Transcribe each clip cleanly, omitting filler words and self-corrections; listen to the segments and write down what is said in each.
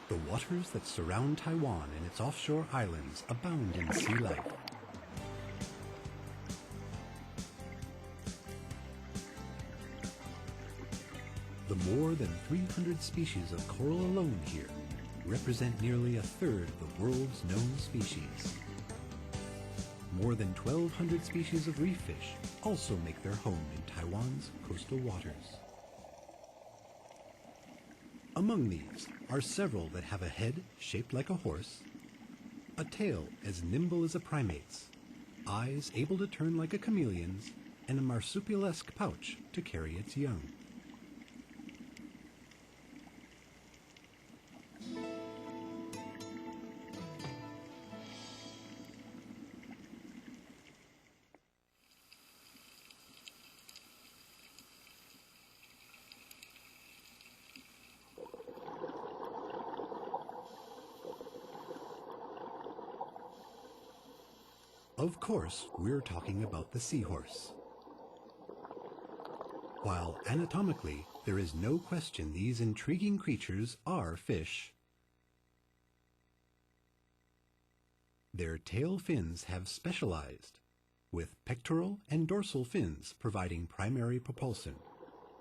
The waters that surround Taiwan and its offshore islands abound in sea life. The more than 300 species of coral alone here represent nearly a third of the world's known species. More than 1,200 species of reef fish also make their home in Taiwan's coastal waters. Among these are several that have a head shaped like a horse, a tail as nimble as a primate's, eyes able to turn like a chameleon's, and a marsupial-esque pouch to carry its young. Of course, we're talking about the seahorse. While anatomically, there is no question these intriguing creatures are fish, their tail fins have specialized, with pectoral and dorsal fins providing primary propulsion,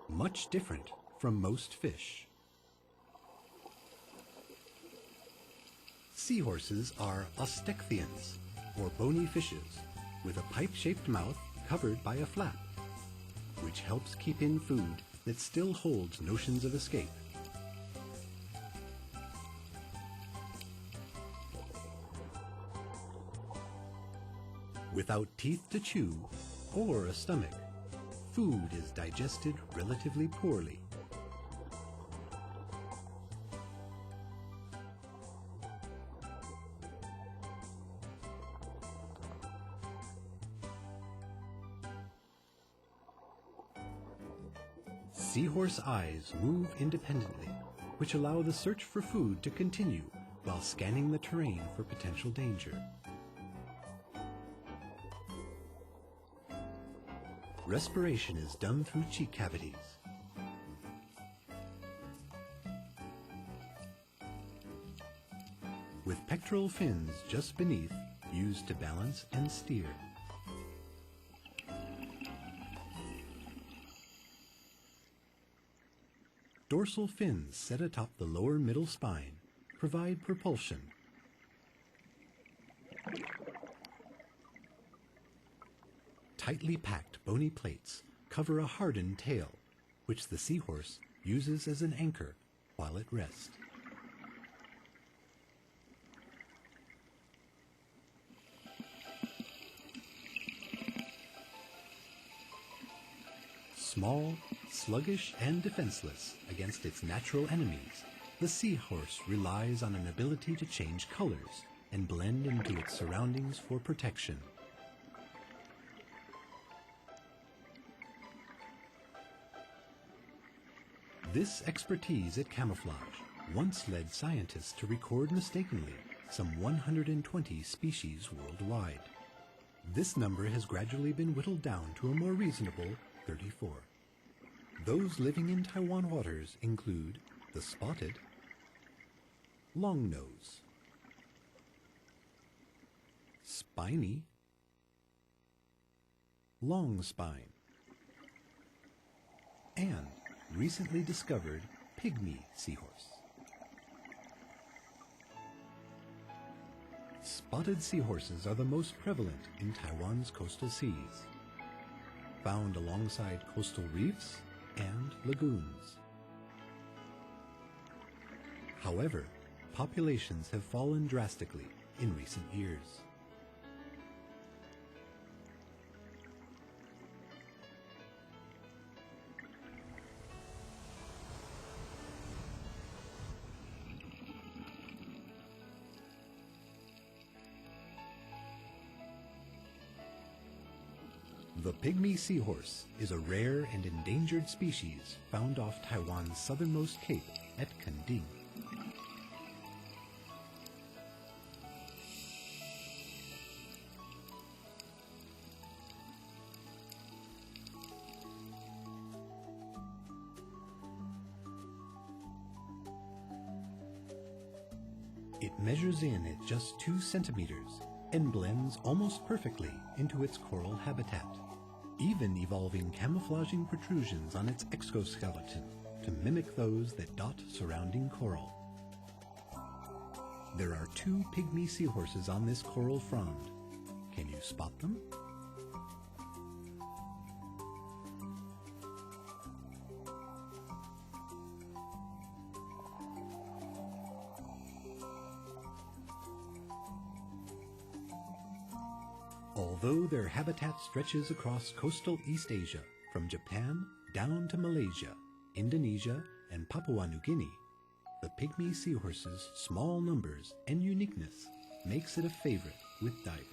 much different from most fish. Seahorses are osteichthyans, or bony fishes, with a pipe-shaped mouth covered by a flap, which helps keep in food that still holds notions of escape. Without teeth to chew or a stomach, food is digested relatively poorly. Seahorse eyes move independently, which allow the search for food to continue while scanning the terrain for potential danger. Respiration is done through cheek cavities. With pectoral fins just beneath, used to balance and steer. Dorsal fins set atop the lower middle spine provide propulsion. Tightly packed bony plates cover a hardened tail, which the seahorse uses as an anchor while at rest. Small, sluggish, and defenseless against its natural enemies, the seahorse relies on an ability to change colors and blend into its surroundings for protection. This expertise at camouflage once led scientists to record mistakenly some 120 species worldwide. This number has gradually been whittled down to a more reasonable 34. Those living in Taiwan waters include the spotted, longnose, spiny, long spine, and recently discovered pygmy seahorse. Spotted seahorses are the most prevalent in Taiwan's coastal seas, found alongside coastal reefs and lagoons. However, populations have fallen drastically in recent years. The pygmy seahorse is a rare and endangered species found off Taiwan's southernmost cape at Kending. It measures in at just 2 centimeters and blends almost perfectly into its coral habitat, even evolving camouflaging protrusions on its exoskeleton to mimic those that dot surrounding coral. There are 2 pygmy seahorses on this coral frond. Can you spot them? Although their habitat stretches across coastal East Asia, from Japan down to Malaysia, Indonesia, and Papua New Guinea, the pygmy seahorse's small numbers and uniqueness makes it a favorite with divers.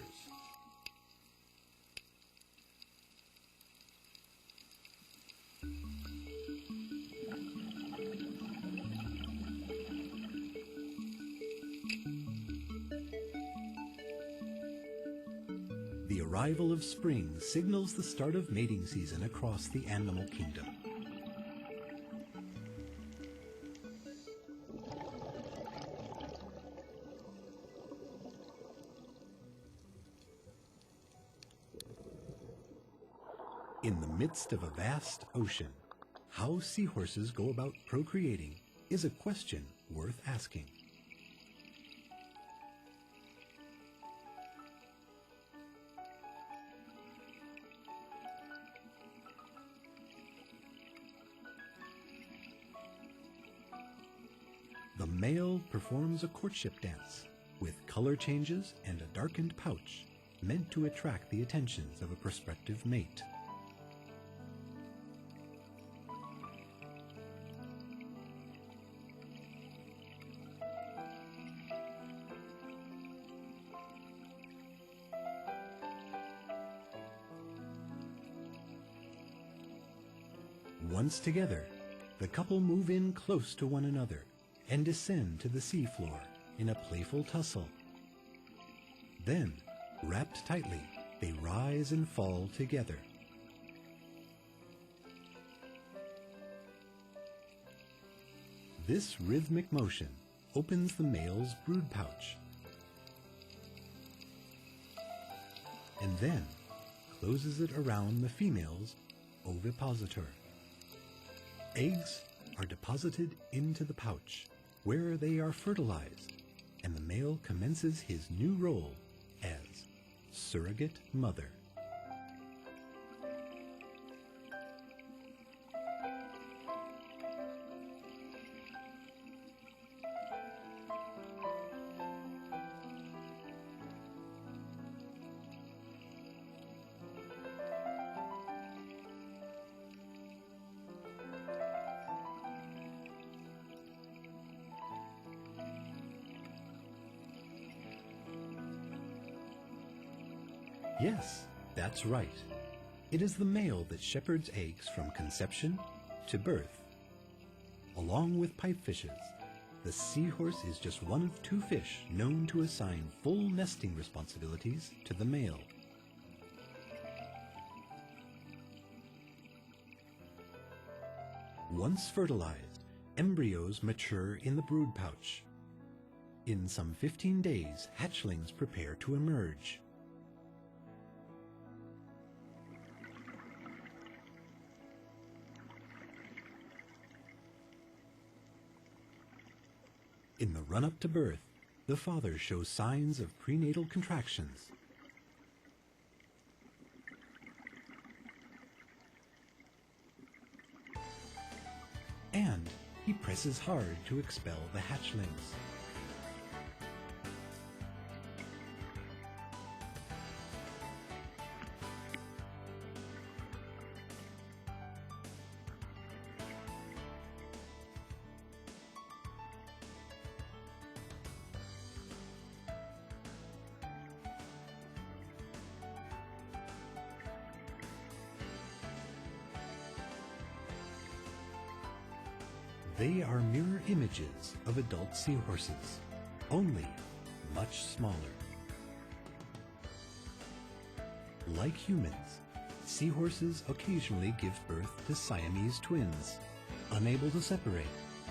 The arrival of spring signals the start of mating season across the animal kingdom. In the midst of a vast ocean, how seahorses go about procreating is a question worth asking. The male performs a courtship dance with color changes and a darkened pouch meant to attract the attentions of a prospective mate. Once together, the couple move in close to one another and descend to the seafloor in a playful tussle. Then, wrapped tightly, they rise and fall together. This rhythmic motion opens the male's brood pouch and then closes it around the female's ovipositor. Eggs are deposited into the pouch, where they are fertilized, and the male commences his new role as surrogate mother. Yes, that's right. It is the male that shepherds eggs from conception to birth. Along with pipefishes, the seahorse is just one of 2 fish known to assign full nesting responsibilities to the male. Once fertilized, embryos mature in the brood pouch. In some 15 days, hatchlings prepare to emerge. In the run-up to birth, the father shows signs of prenatal contractions. And he presses hard to expel the hatchlings. They are mirror images of adult seahorses, only much smaller. Like humans, seahorses occasionally give birth to Siamese twins. Unable to separate,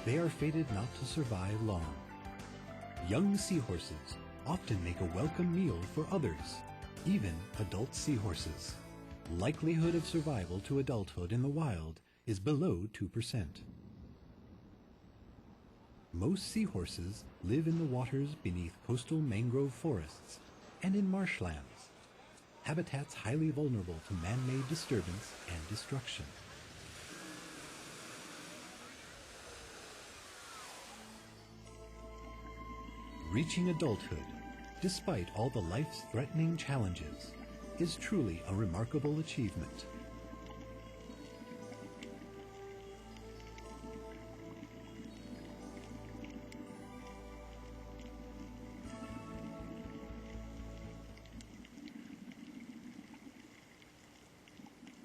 they are fated not to survive long. Young seahorses often make a welcome meal for others, even adult seahorses. Likelihood of survival to adulthood in the wild is below 2%. Most seahorses live in the waters beneath coastal mangrove forests and in marshlands, habitats highly vulnerable to man-made disturbance and destruction. Reaching adulthood, despite all the life-threatening challenges, is truly a remarkable achievement.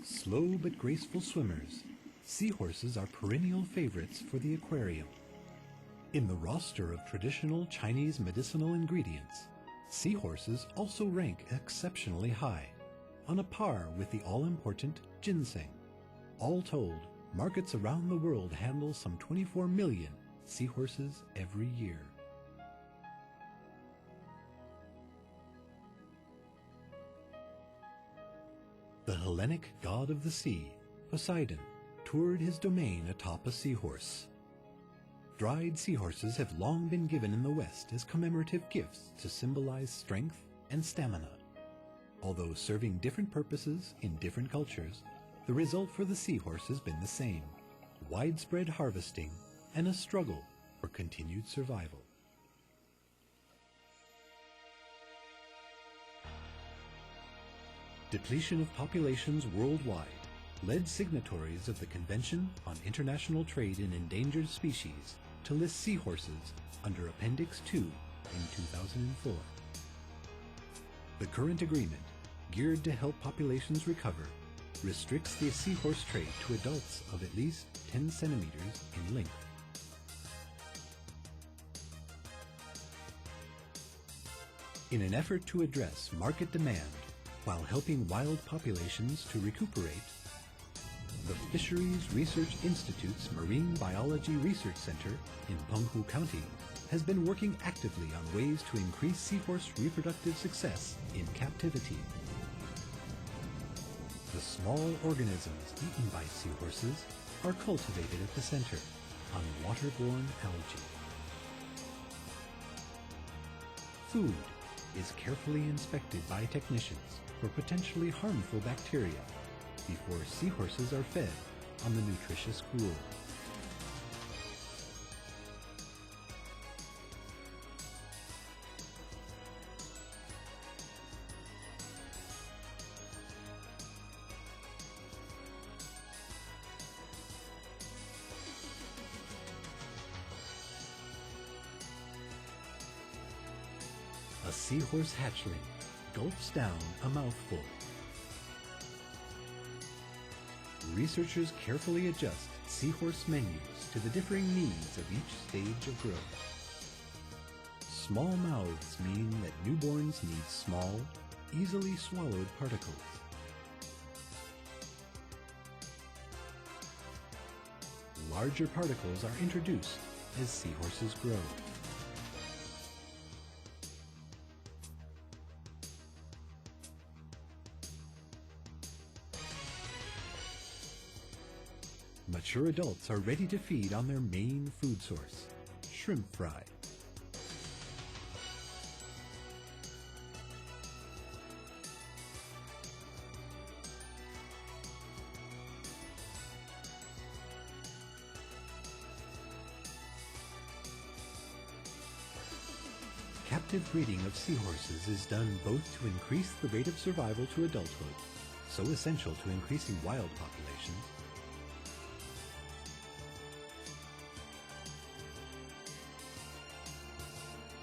Slow but graceful swimmers, seahorses are perennial favorites for the aquarium. In the roster of traditional Chinese medicinal ingredients, seahorses also rank exceptionally high, on a par with the all-important ginseng. All told, markets around the world handle some 24 million seahorses every year. The Hellenic god of the sea, Poseidon, toured his domain atop a seahorse. Dried seahorses have long been given in the West as commemorative gifts to symbolize strength and stamina. Although serving different purposes in different cultures, the result for the seahorse has been the same: widespread harvesting and a struggle for continued survival. Depletion of populations worldwide led signatories of the Convention on International Trade in Endangered Species to list seahorses under Appendix 2 in 2004. The current agreement, geared to help populations recover, restricts the seahorse trade to adults of at least 10 centimeters in length. In an effort to address market demand while helping wild populations to recuperate, the Fisheries Research Institute's Marine Biology Research Center in Penghu County has been working actively on ways to increase seahorse reproductive success in captivity. The small organisms eaten by seahorses are cultivated at the center on waterborne algae. Food is carefully inspected by technicians for potentially harmful bacteria before seahorses are fed on the nutritious gruel. A seahorse hatchling gulps down a mouthful. Researchers carefully adjust seahorse menus to the differing needs of each stage of growth. Small mouths mean that newborns need small, easily swallowed particles. Larger particles are introduced as seahorses grow. Mature adults are ready to feed on their main food source, shrimp fry. Captive breeding of seahorses is done both to increase the rate of survival to adulthood, so essential to increasing wild populations,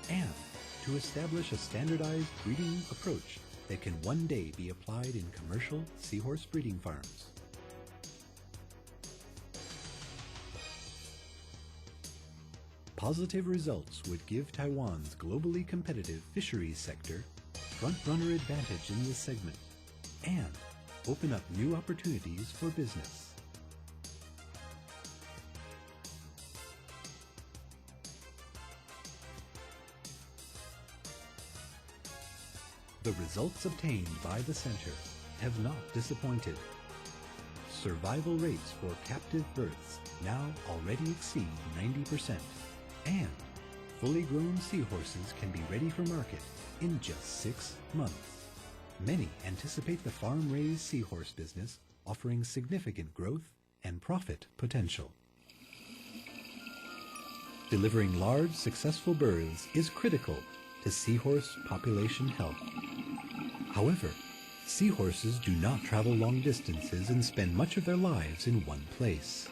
and to establish a standardized breeding approach that can one day be applied in commercial seahorse breeding farms. Positive results would give Taiwan's globally competitive fisheries sector front-runner advantage in this segment and open up new opportunities for business. The results obtained by the center have not disappointed. Survival rates for captive births now already exceed 90%, and fully grown seahorses can be ready for market in just 6 months. Many anticipate the farm-raised seahorse business offering significant growth and profit potential. Delivering large, successful births is critical to seahorse population health. However, seahorses do not travel long distances and spend much of their lives in one place.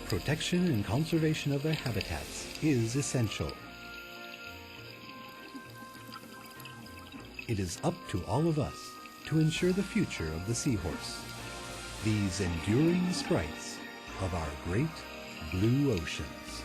Protection and conservation of their habitats is essential. It is up to all of us to ensure the future of the seahorse, these enduring sprites of our great blue oceans.